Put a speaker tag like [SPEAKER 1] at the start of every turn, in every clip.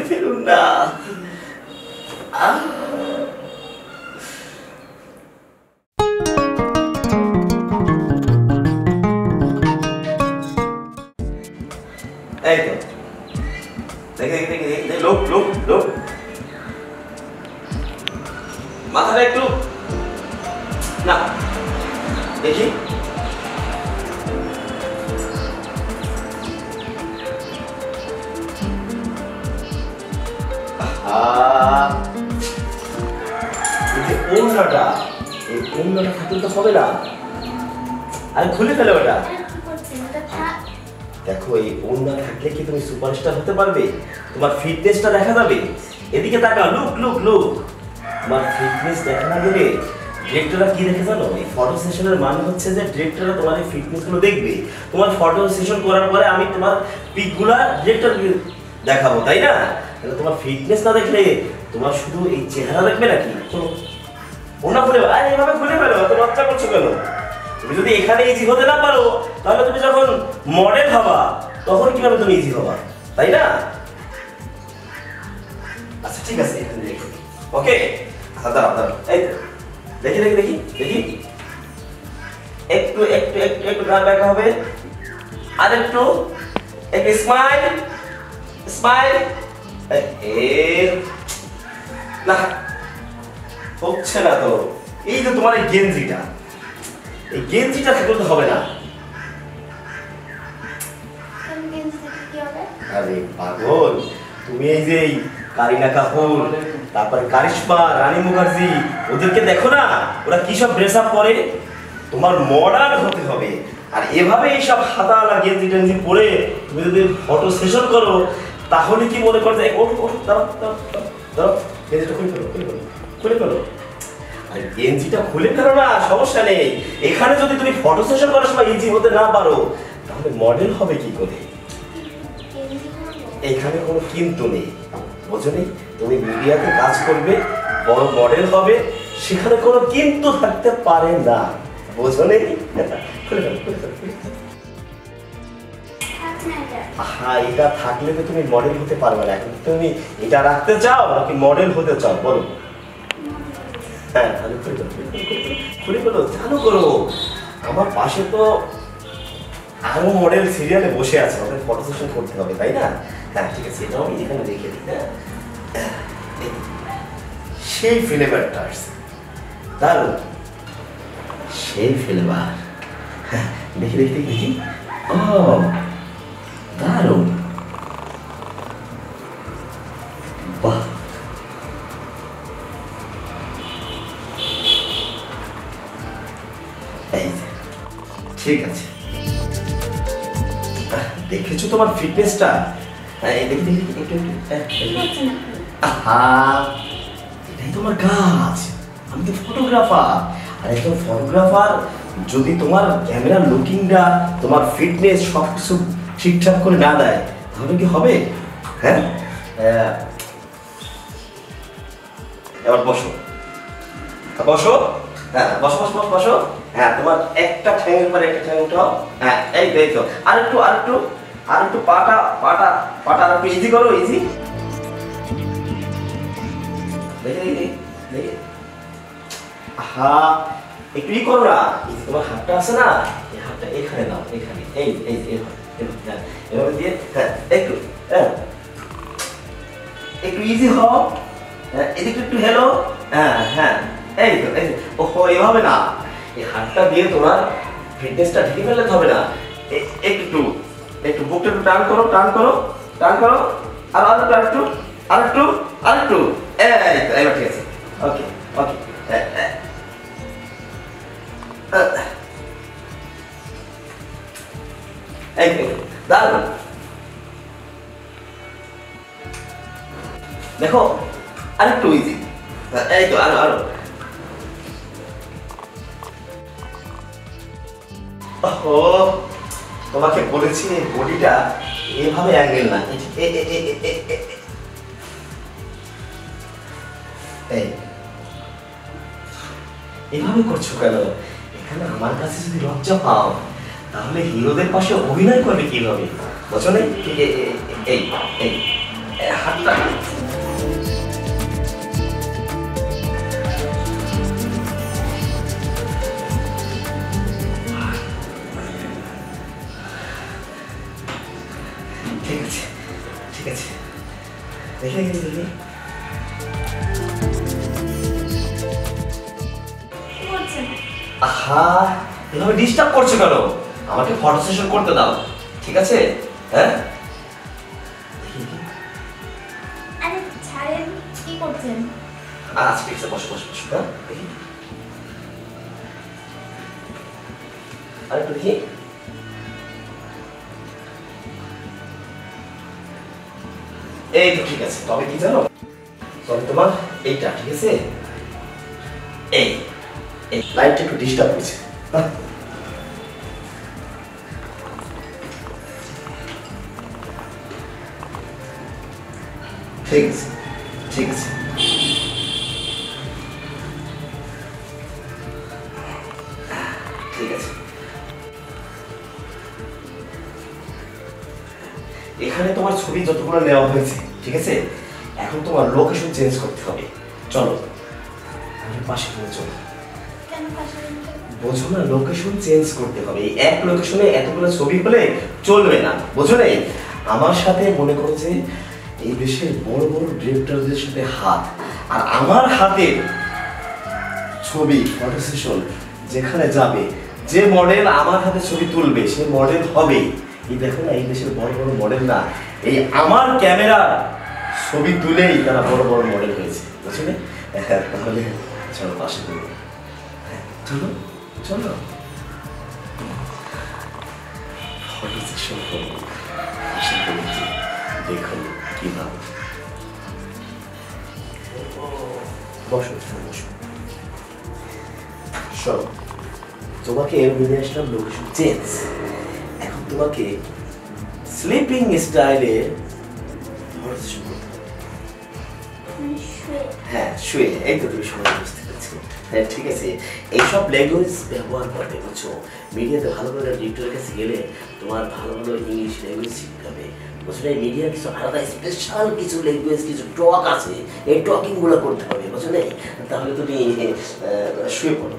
[SPEAKER 1] ফেলুন না। এই তো দেখে দেখে দেখে লোক লোক লোক মাথাটা একটু না দেখি। ওড়নাটা এই ওড়নাটা থাকলে তো হবে না, আরে খুলে ফেলে ওটা। দেখো এই ওড়না থাকলে কি তুমি সুপারস্টার হতে পারবে? তোমার ফিটনেসটা দেখা যাবে। এদিকে তাকাও, লুক লুক লুক। তোমার ফিটনেস দেখা না গেলে ডিরেক্টররা কি দেখে জানো? এই ফটো সেশনের মানে হচ্ছে যে ডিরেক্টররা তোমার এই ফিটনেসগুলো দেখবে। তোমার ফটো সেশন করার পরে আমি তোমার পিকগুলো ডিরেক্টরকে দেখাবো, তাই না? তাহলে তোমার ফিটনেস না দেখলে তোমার শুধু এই চেহারা দেখবে নাকি? চলো ওনা খুলে ফেলো। আরে এভাবে খুলে ফেলো, এত লজ্জা করছো কেন? তুমি যদি এখানে ইজি হতে না পারো তাহলে তুমি যখন মডেল হবা তখন কিভাবে তুমি ইজি হবা, তাই না? আচ্ছা ঠিক আছে, এখানে দেখো। ওকে আচ্ছা দাঁড়াও দাঁড়াও, এই দেখি দেখি দেখি দেখি একটু একটু একটু একটু গাল দেখা হবে, আর একটু একটু স্মাইল স্মাইল। না হচ্ছে না তো। এই যে তোমার এই গেঞ্জিটা, এই গেঞ্জিটা থাকলে তো হবে না। আরে পাগল, তুমি এই যে কারিনা কাপুর, তারপরে কারিশমা, রানী মুখার্জি, ওদেরকে দেখো না, ওরা কি সব ড্রেস আপ পরে। তোমার মডার্ন হতে হবে। আর এভাবে এইসব হাতাওয়ালা গেঞ্জি টেঞ্জি পরে তুমি যদি ফটো সেশন করো তাহলে কি মনে করছে দাও দাও দাও গেঞ্জিটা খুলে ফেলো খুলে ফেলো খুলে ফেলো। আর গেঞ্জিটা খুলে ফেলো না, সমস্যা নেই। এখানে যদি তুমি ফটো সেশন করার সময় ইজি হতে না পারো তাহলে মডেল হবে কি করে? এখানে কোনো কিন্তু নেই, বোঝো নি? তুমি মিডিয়াতে কাজ করবে, বড় মডেল হবে, সেখানে কোনো কিন্তু থাকতে পারে না, বোঝো নি? খুলে ফেলো খুলে ফেলো। হ্যাঁ, এটা থাকলে তো তুমি মডেল হতে পারবে না। এখন তুমি এটা রাখতে চাও নাকি মডেল হতে চাও বলো? হ্যাঁ তাহলে খুলে ফেলো খুলে ফেলো, চালু করো। আমার পাশে তো আরো মডেল সিরিয়ালে বসে আছে, আমাদের ফটো সেশন করতে হবে, তাই না? হ্যাঁ ঠিক আছে, এটাও আমি এখানে রেখে দিই। হ্যাঁ সেই ফ্লেভারটা আসছে, দারুণ সেই ফ্লেভার। হ্যাঁ দেখি দেখি দেখি, ও দারুণ, বাহ। এই ঠিক আছে, দেখেছো তোমার ফিটনেসটা? দেখি দেখি একটু একটু। আহা, এটাই তোমার কাজ। আমি তো ফটোগ্রাফার, আর একজন ফটোগ্রাফার যদি তোমার ক্যামেরার লুকিংটা, তোমার ফিটনেস সব কিছু ঠিকঠাক করে না দেয় তাহলে কি হবে? হ্যাঁ এবার বসো বসো। হ্যাঁ বসো বসো বসো বসো। হ্যাঁ তোমার একটা ঠ্যাঙের পরে একটা ঠ্যাং উঠাও। হ্যাঁ এই দেখো, আর একটু আর একটু আর একটু পাটা পাটা পাটা আর একটু ইজি করো, ইজি। দেখে দেখে দেখে, হ্যাঁ একটু ই করো না। তোমার হাতটা আছে না, এই হাতটা এখানে দাও, এখানে এই এই এভাবে দিয়ে। হ্যাঁ একটু, হ্যাঁ একটু ইজি হও। হ্যাঁ এদিকে একটু হেলো। হ্যাঁ হ্যাঁ এই তো এই। ওহো এভাবে না, এই হাতটা দিয়ে তোমার ফিটনেসটা ঢেকে ফেললে হবে না। একটু একটু বুকটা একটু টান করো টান করো টান করো, আর আরেকটু আরেকটু আরেকটু আরেকটু। এই তো এবার ঠিক আছে। ওকে ওকে এই দাঁড়ান, দেখো আরেকটু ইজি। এই তো আরো আরো। ওহো তোমাকে বলেছি বডিটা এভাবে অ্যাঙ্গেল না, এভাবে করছো কেন? এখানে আমার কাছে যদি লজ্জা পাও তাহলে হিরোদের পাশে অভিনয় করবে কিভাবে? বুঝছো না? এই এই হাতটা দেখি দেখি দেখি। আহা, এভাবে ডিস্টার্ব করছো কেন? আমাকে ফটো সেশন করতে দাও, ঠিক আছে? হ্যাঁ,
[SPEAKER 2] আরে ছাড়েন, কি করছেন?
[SPEAKER 1] আচ্ছা ঠিক আছে, বসো বসো বসো। হ্যাঁ দেখি, আরেকটু দেখি। এই তো ঠিক আছে। তবে কি জানো, তবে তোমার এইটা ঠিক আছে, এই এই লাইটটা একটু ডিস্টার্ব করছে। ঠিক আছে ঠিক আছে। ঠিক আছে, এখানে তোমার ছবি যতগুলো নেওয়া হয়েছে ঠিক আছে, এখন তোমার লোকেশন চেঞ্জ করতে হবে। চলো আমি পাশে নিয়ে চলো।
[SPEAKER 2] কেন পাশে?
[SPEAKER 1] বোঝো না, লোকেশন চেঞ্জ করতে হবে। এই এক লোকেশনে এতগুলো ছবি হলে চলবে না, বোঝো না? আমার সাথে মনে করো যে এই দেশের বড় বড় ডিরেক্টরদের সাথে হাত, আর আমার হাতে ছবি ফটো সেশন যেখানে যাবে, যে মডেল আমার হাতে ছবি তুলবে সে মডেল হবে। এই দেখো না, এই দেশের বড় বড় মডেল না, এই আমার ক্যামেরা ছবি তুলেই তারা বড় বড় মডেল হয়েছে, বুঝলে? তাহলে চলো পাশে করবো, চলো চলো ফটো সেশন করবো। আশা করি দেখুন কিভাবে। বসো বসো। শোনো, তোমাকে বলে আসলাম লোকেশন চেঞ্জ। এখন তোমাকে স্লিপিং স্টাইলে ফটো সেশন করতে হবে। হ্যাঁ শুয়ে, এই তো তুমি সময় বুঝতে পেরেছো। হ্যাঁ ঠিক আছে, এইসব ল্যাঙ্গুয়েজ ব্যবহার করবে, বুঝছো? মিডিয়াতে ভালো ভালো ডিরেক্টরের কাছে গেলে তোমার ভালো ভালো ইংলিশ ল্যাঙ্গুয়েজ শিখতে হবে, বুঝছো? এই মিডিয়ার কিছু আলাদা স্পেশাল কিছু ল্যাঙ্গুয়েজ, কিছু টক আছে, এই টকিংগুলো করতে হবে, বুঝছো? তাহলে তুমি শুয়ে পড়ো,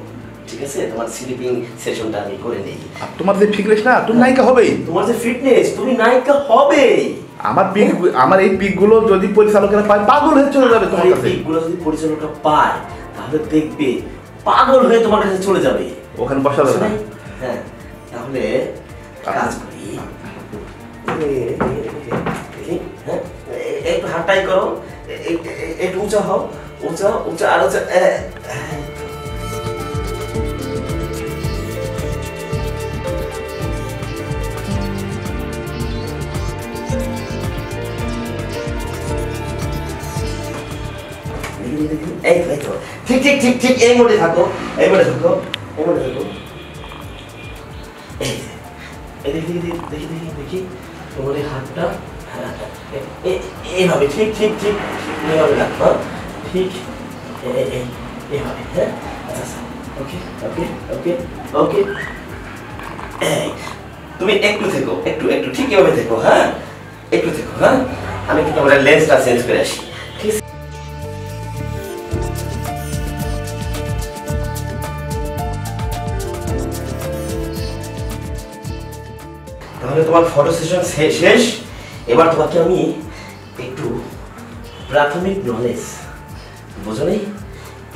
[SPEAKER 1] ঠিক আছে? তোমার স্লিপিং সেশনটা আমি করে নেই।
[SPEAKER 3] তোমার যে ফিটনেস না, তুমি নায়িকা হবেই।
[SPEAKER 1] তোমার যে ফিটনেস, তুমি নায়িকা হবেই।
[SPEAKER 3] আমার এই পিকগুলো যদি পরিচালকেরা পায়, পাগল হয়ে চলে যাবে তোমার কাছে।
[SPEAKER 1] পিকগুলো যদি পরিচালকরা পায় তাহলে দেখবে পাগল হয়ে তোমার কাছে চলে যাবে।
[SPEAKER 3] ওখানে বসা যাবে না।
[SPEAKER 1] হ্যাঁ, তাহলে কাজ করি। হ্যাঁ, একটু হাঁটাই করো, একটু উঁচা হও, উঁচা উঁচা আর উঁচা। এই তো ঠিক ঠিক ঠিক ঠিক, এই মোডে থাকো, এই মোডে থাকো, এই মোডে থাকো। এই দেখি দেখি দেখি দেখি দেখি তোমার এই হাতটা এইভাবে, ঠিক ঠিক ঠিক এইভাবে রাখো, ঠিক এইভাবে। হ্যাঁ আচ্ছা, ওকে ওকে ওকে ওকে। তুমি একটু থেকো, একটু একটু ঠিক এভাবে থেকো। হ্যাঁ একটু থেকো। হ্যাঁ, আমি কিন্তু আমার লেন্সটা চেঞ্জ করে আসি, ঠিক আছে? তাহলে তোমার ফটো সেশন শেষ। এবার তোমাকে আমি একটু প্রাথমিক নলেজ, বোঝো নেই,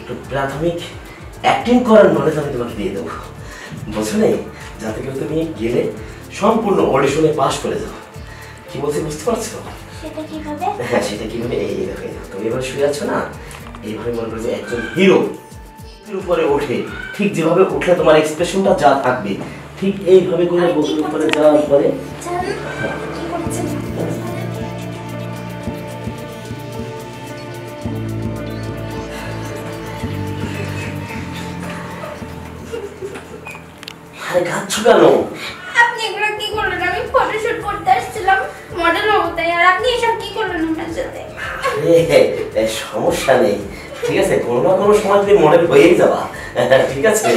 [SPEAKER 1] একটু প্রাথমিক অ্যাক্টিং করার নলেজ আমি তোমাকে দিয়ে দেবো, বোঝো নেই? যাতে করে তুমি গেলে সম্পূর্ণ অডিশনে পাস করে যাও। কি বলছি বুঝতে পারছো?
[SPEAKER 2] সেটা কিভাবে?
[SPEAKER 1] হ্যাঁ সেটা কিভাবে, এই দেখো তুমি এবার শুয়ে আছো না, এইভাবে মনে করো যে একজন হিরো উপরে ওঠে, ঠিক যেভাবে উঠলে তোমার এক্সপ্রেশনটা যা থাকবে, ঠিক এইভাবে করে বুকের উপরে যাওয়ার পরে।
[SPEAKER 2] কি করছেন?
[SPEAKER 1] আরে কাঁদছো কেন?
[SPEAKER 2] আপনি এগুলো কি করলেন? আমি ফটোশুট করতে আসছিলাম, মডেল হবো তাই, আর আপনি এসব কি করলেন আমার সাথে?
[SPEAKER 1] সমস্যা নেই, ঠিক আছে? কোনো না কোনো সময় তুমি মডেল হয়েই যাবা, ঠিক আছে?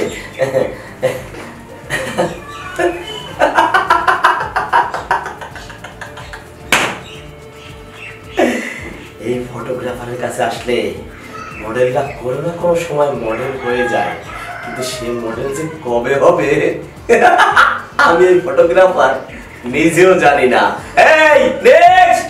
[SPEAKER 1] এই ফটোগ্রাফারের কাছে আসলে মডেলটা কোনো না কোনো সময় মডেল হয়ে যায়, কিন্তু সে মডেল যে কবে হবে আমি এই ফটোগ্রাফার নিজেও জানি না। এই নেক্সট,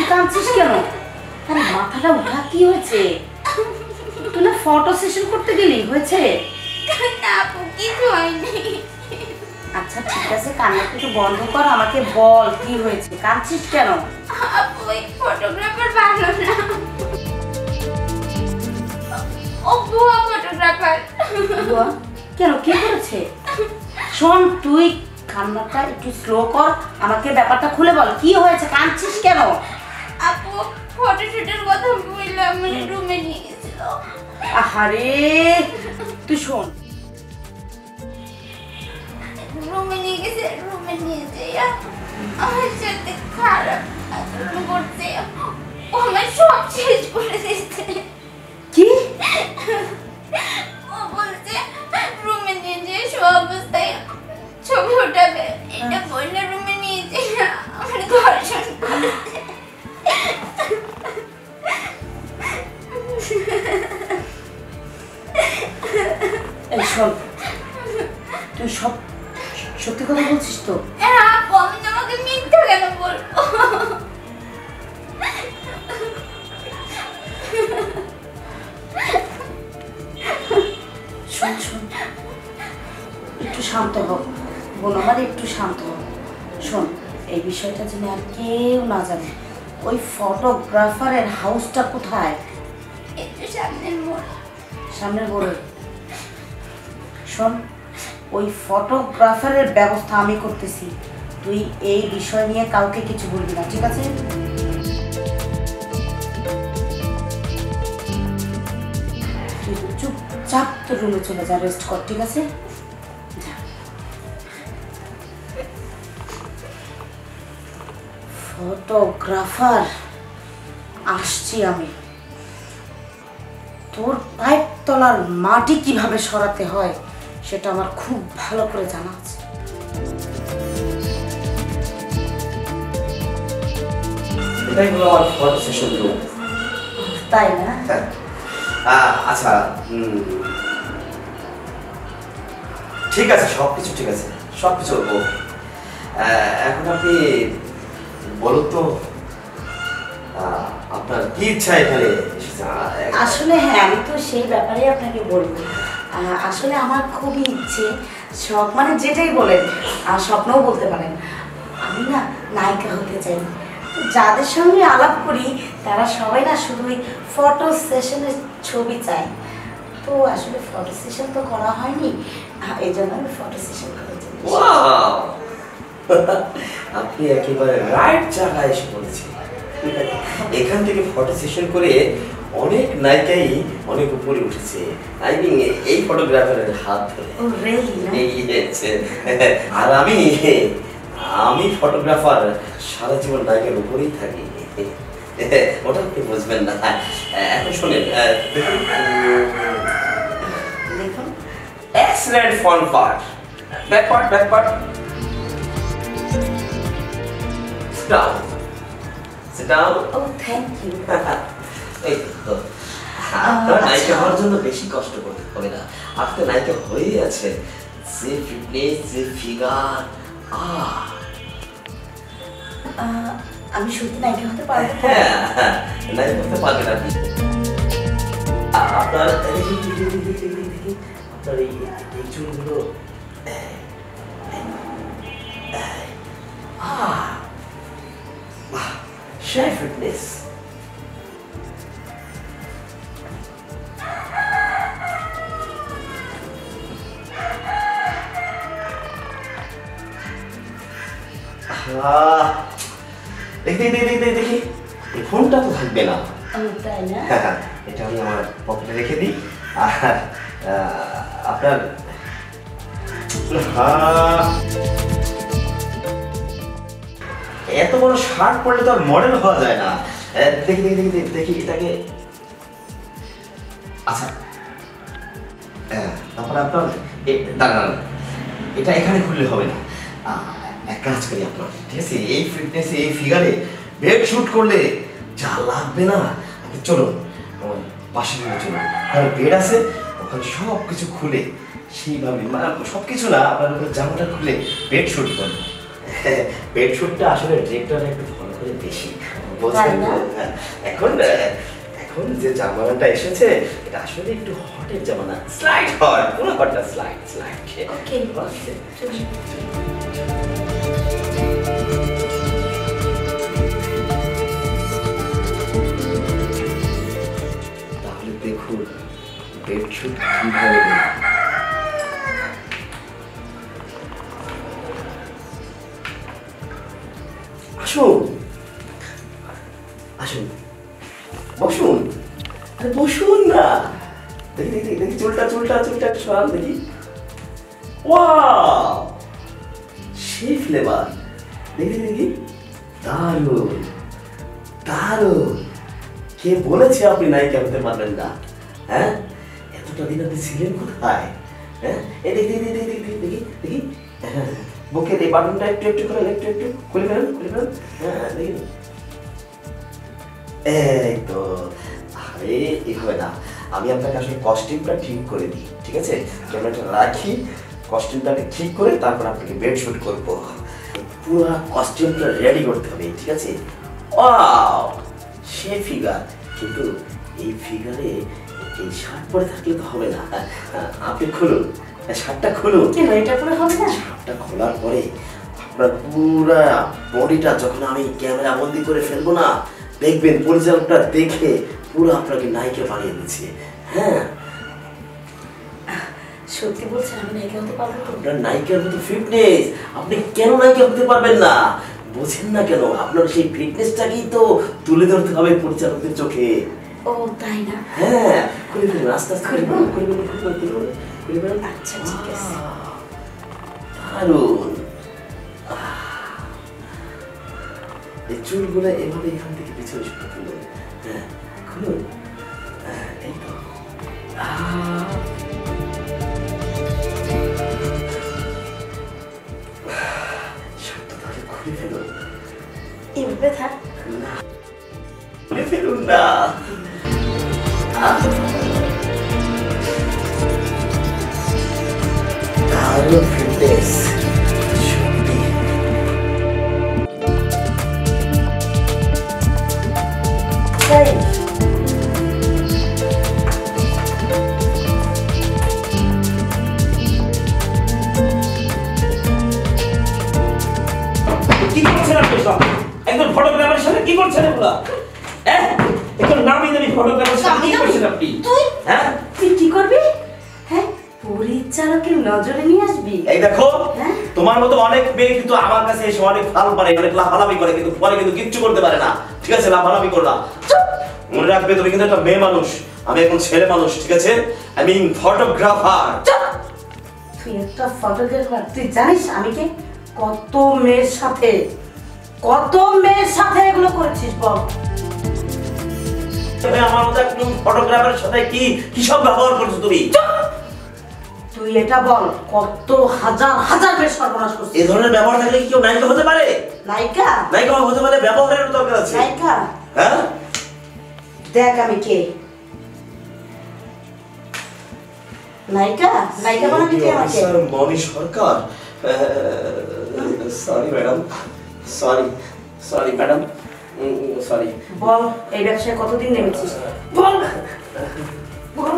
[SPEAKER 4] কাঁদছিস কেন? আরে মাথাটা উঠা, কি হয়েছে? তুই না ফটো সেশন করতে গেলি, হয়েছে?
[SPEAKER 2] না আপু, কিছু হয়নি।
[SPEAKER 4] আচ্ছা ঠিক আছে, কান্নাটা একটু বন্ধ কর, আমাকে বল কি হয়েছে, কাঁদছিস কেন?
[SPEAKER 2] আপু ওই ফটোগ্রাফার ভালো না, ও ভুয়া ফটোগ্রাফার।
[SPEAKER 4] বুয়া? কেন, কি করেছে? শোন, তুই কান্নাটা একটু স্লো কর, আমাকে ব্যাপারটা খুলে বল, কি হয়েছে, কাঁদছিস কেন?
[SPEAKER 2] আপু ফটোশুটের কথা বললে আমি রুমে নিয়ে গেছিল।
[SPEAKER 4] আহারে, তুই শোন,
[SPEAKER 2] রুমে নিয়ে গেছে, রুমে নিয়ে যাইয়া আমার সাথে খারাপ আচরণ করছে, ও আমার সব শেষ করে দিচ্ছে।
[SPEAKER 4] কি?
[SPEAKER 2] ও বলছে রুমে নিয়ে যেয়ে সব অবস্থায় ছবি উঠাবে, এটা বললে রুমে নিয়ে যেয়ে আমার ধর্ষণ করেছে।
[SPEAKER 4] এই শোন, তুই সব সত্যি কথা বলছিস তো?
[SPEAKER 2] হ্যাঁ আপু, আমি তোমাকে মিথ্যা কেন বলবো?
[SPEAKER 4] শোন শোন, একটু শান্ত হ বোন আমার, একটু শান্ত হ। শোন, এই বিষয়টা যেন আর কেউ না জানে। ওই ফটোগ্রাফারের হাউসটা কোথায়?
[SPEAKER 2] একটু সামনের মোড়।
[SPEAKER 4] সামনের বড়। শোন, ওই ফটোগ্রাফারের ব্যবস্থা আমি করতেছি, তুই এই বিষয় নিয়ে কাউকে কিছু বলবি না, ঠিক আছে? তুই চুপচাপ তোর রুমে চলে যা, রেস্ট কর, ঠিক আছে? যা। ফটোগ্রাফার, আসছি আমি। তোর পায়ের তলার মাটি কিভাবে সরাতে হয় সেটা আমার খুব ভালো করে জানা আছে।
[SPEAKER 1] এটাই হলো আমার ফটো সেশন রুম।
[SPEAKER 4] তাই না?
[SPEAKER 1] আচ্ছা, ঠিক আছে, সব কিছু ঠিক আছে, সব কিছু ওকে। এখন আপনি বলুন তো, আপনার কি ইচ্ছা এখানে এসেছেন?
[SPEAKER 4] আসলে হ্যাঁ, আমি তো সেই ব্যাপারে আপনাকে বলবো। আসলে আমার খুবই ইচ্ছে, শখ, মানে যেটাই বলেন, আর স্বপ্নও বলতে পারেন, আমি না নায়িকা হতে চাই। যাদের সঙ্গে আলাপ করি তারা সবাই না শুধু ওই ফটো সেশনের ছবি চায়। তো আসলে ফটো সেশন তো করা হয়নি, এই জন্য আমি ফটো সেশন করতে চাই।
[SPEAKER 1] ওয়াও, আপনি একেবারে রাইট জায়গায় এসে পড়েছেন। এখান থেকে ফটো সেশন করে অনেক নায়িকাই অনেক উপরে উঠেছে, আই মিন এই ফটোগ্রাফারের হাত ধরে।
[SPEAKER 4] ও রিয়েলি?
[SPEAKER 1] এই হচ্ছে। আর আমি ফটোগ্রাফার, সারা জীবন নায়কের উপরেই থাকি। ওটা আপনি বুঝবেন না। এখন শোনেন,
[SPEAKER 4] দেখুন,
[SPEAKER 1] excellent front part, back part, sit down.
[SPEAKER 4] ও থ্যাংক ইউ।
[SPEAKER 1] এই তো, আপনার নায়িকা হওয়ার জন্য বেশি কষ্ট করতে হবে না, আপনি নায়িকা হয়েই আছে। যে ফিটনেস, যে ফিগার,
[SPEAKER 4] আমি সত্যি নায়িকা হতে পারবো?
[SPEAKER 1] হ্যাঁ, নায়িকা হতে পারবেন আপনি। আপনার আপনার এই চুলগুলো, সেই ফিটনেস। দেখি এই ফোনটা তো থাকবে না।
[SPEAKER 4] তাই না?
[SPEAKER 1] এটা আমি আমার পকেটে রেখে দিই। আর আপনার এত বড় শার্ট পরলে তো আর মডেল হওয়া যায় না। দেখি এটাকে। আচ্ছা, তারপরে আপনার দাঁড়ান, এটা এখানে খুললে হবে না। এক কাজ করি আপনার, ঠিক আছে, এই ফিটনেসে, এই ফিগারে বেড শুট করলে যা লাগবে না, আপনি চলুন আমার পাশে নিয়ে চলুন, কারণ বেড আছে ওখানে সব কিছু খুলে সেইভাবে, মানে সব কিছু না, আপনার উপর জামাটা খুলে বেড শুট করুন। বেড শুটটা আসলে ডিরেক্টর একটু ভালো করে বেশি বোঝেন না? এখন এখন যে জামানাটা এসেছে এটা আসলে একটু হটের জামানা, স্লাইড হট, পুরো হট না, স্লাইড স্লাইড।
[SPEAKER 4] ওকে
[SPEAKER 1] তাহলে দেখুন বেডশুট কিভাবে আসুন আসুন বসুন, আরে বসুন না, দেখি দেখি দেখি চুলটা চুলটা চুলটা একটু সরান দেখি। ওয়াও সেই ফ্লেভার, দেখি দেখি, দারুণ দারুণ। কে বলেছে আপনি নায়িকা হতে পারবেন না? হ্যাঁ, এতটা দিন আপনি ছিলেন কোথায়? হ্যাঁ, এই দেখি দেখি দেখি দেখি দেখি দেখি, হ্যাঁ, বুকের এই বাটনটা একটু একটু করে একটু একটু খুলে ফেলেন, খুলে ফেলেন। হ্যাঁ দেখি, এই তো। আরে এভাবে না, আমি আপনাকে আসলে কস্টিউমটা ঠিক করে দিই, ঠিক আছে? ক্যামেরাটা রাখি, কস্টিউমটাকে ঠিক করে তারপর আপনাকে বেডশুট করবো। পুরো কস্টিউমটা রেডি করতে হবে, ঠিক আছে? ওয়াও সে ফিগার, কিন্তু এই ফিগারে এই শার্ট পরে থাকলে তো হবে না। আপনি খুলুন, শার্টটা খুলুন।
[SPEAKER 4] কেন এটা পরে হবে না?
[SPEAKER 1] শার্টটা খোলার পরে আপনার পুরো বডিটা যখন আমি ক্যামেরা বন্দি করে ফেলবো না, দেখবেন পরিচালকটা দেখে পুরো আপনাকে নায়িকা বানিয়ে দিচ্ছে। হ্যাঁ,
[SPEAKER 4] সত্যি বলছেন আমি নায়িকা হতে পারবো তো?
[SPEAKER 1] আপনার নায়িকার মতো ফিটনেস, আপনি কেন নায়িকা হতে পারবেন না? বোঝেন না কেন? আপনার সেই ফিটনেসটাকেই তো তুলে ধরতে হবে পরিচালকদের চোখে।
[SPEAKER 4] ও তাই না?
[SPEAKER 1] হ্যাঁ, করে ফেলুন, আস্তে আস্তে করে ফেলুন, করে ফেলুন, করে ফেলুন, করে ফেলুন।
[SPEAKER 4] আচ্ছা ঠিক আছে।
[SPEAKER 1] দারুণ। এই চুলগুলো এভাবে এখান থেকে পিছনে শুরু করুন। হ্যাঁ, খুলুন। হ্যাঁ, এই তো। শার্টটা তাহলে খুলে ফেলুন।
[SPEAKER 4] এভাবে থাক।
[SPEAKER 1] না, খুলে ফেলুন না। দারুণ ফিটনেস, সত্যি।
[SPEAKER 4] তাই
[SPEAKER 1] কি করছেন আপনি সব? একজন ফটোগ্রাফারের সাথে কি করছেন এগুলা? হ্যাঁ, একজন নামি দামি ফটোগ্রাফারের সাথে কি করছেন আপনি?
[SPEAKER 4] তুই
[SPEAKER 1] হ্যাঁ,
[SPEAKER 4] তুই কি করবি? হ্যাঁ, পরিচালকের নজরে নিয়ে আসবি?
[SPEAKER 1] এই দেখো,
[SPEAKER 4] হ্যাঁ?
[SPEAKER 1] তোমার মতো অনেক মেয়ে কিন্তু আমার কাছে এসে অনেক ফাল পারে, অনেক লাফালাফি করে, কিন্তু পরে কিন্তু কিচ্ছু করতে পারে না। ঠিক আছে, লাফালাফি করো না। মনে রাখবে তুমি কিন্তু একটা মেয়ে মানুষ, আমি এখন ছেলে মানুষ, ঠিক আছে? I mean photographer.
[SPEAKER 4] তুই একটা ফটোগ্রাফার, তুই জানিস আমি কে? কত মেয়ের সাথে এগুলো করেছিস বল?
[SPEAKER 1] আমার মতো একজন ফটোগ্রাফারের সাথে কি কি সব ব্যবহার করছো তুমি?
[SPEAKER 4] তুই এটা বল, কত হাজার হাজার মেয়ের সর্বনাশ করছিস?
[SPEAKER 1] এই ধরনের ব্যবহার থাকলে কি কেউ নায়িকা হতে পারে?
[SPEAKER 4] নায়িকা?
[SPEAKER 1] নায়িকা হতে পারে, ব্যবহারের দরকার আছে।
[SPEAKER 4] নায়িকা?
[SPEAKER 1] হ্যাঁ,
[SPEAKER 4] দেখ আমি কে? নায়িকা বানাবি কে আমাকে?
[SPEAKER 1] Sir Moni Sarkar. Sorry madam, sorry madam, sorry.
[SPEAKER 4] বল, এই ব্যবসায় কতদিন নেমেছিস? বল বল।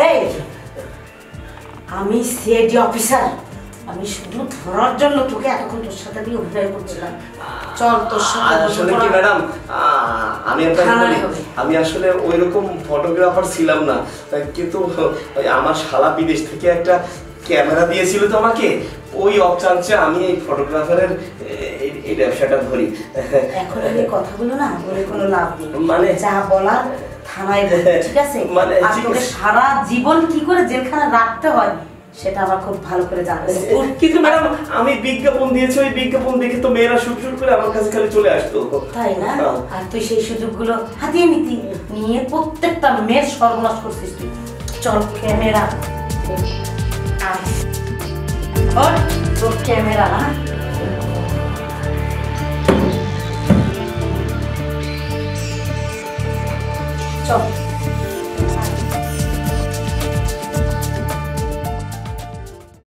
[SPEAKER 4] এই, আমি সিআইডি অফিসার, আমি শুধু ধরার জন্য তোকে এতক্ষণ তোর সাথে আমি অভিনয় করছিলাম। চল তোর সাথে
[SPEAKER 1] আসলে কি ম্যাডাম, আমি আপনাকে
[SPEAKER 4] থানায়
[SPEAKER 1] বলি,
[SPEAKER 4] হবে।
[SPEAKER 1] আমি আসলে ওইরকম ফটোগ্রাফার ছিলাম না, কিন্তু ওই আমার শালা বিদেশ থেকে একটা ক্যামেরা দিয়েছিল তো আমাকে, ওই অপচান্সে আমি এই ফটোগ্রাফারের এই ব্যবসাটা ধরি।
[SPEAKER 4] এখন এই কথাগুলো না বলে কোনো লাভ নেই,
[SPEAKER 1] মানে
[SPEAKER 4] যা বলার থানায় বলবি, ঠিক আছে?
[SPEAKER 1] মানে
[SPEAKER 4] আর
[SPEAKER 1] ঠিক
[SPEAKER 4] তোকে
[SPEAKER 1] আছে।
[SPEAKER 4] সারা জীবন কি করে জেলখানা রাখতে হয় সেটা আমার খুব ভালো করে জানা আছে।
[SPEAKER 1] কিন্তু ম্যাডাম, আমি বিজ্ঞাপন দিয়েছি, ওই বিজ্ঞাপন দেখে তো মেয়েরা শুট শুট করে আমার কাছে খালি চলে আসতো।
[SPEAKER 4] তাই না?
[SPEAKER 1] হ্যাঁ।
[SPEAKER 4] আর তুই সেই সুযোগগুলো হাতিয়ে নিতি, নিয়ে প্রত্যেকটা মেয়ের সর্বনাশ করছিস তুই। চল ক্যামেরা, তোর ক্যামেরা না চল।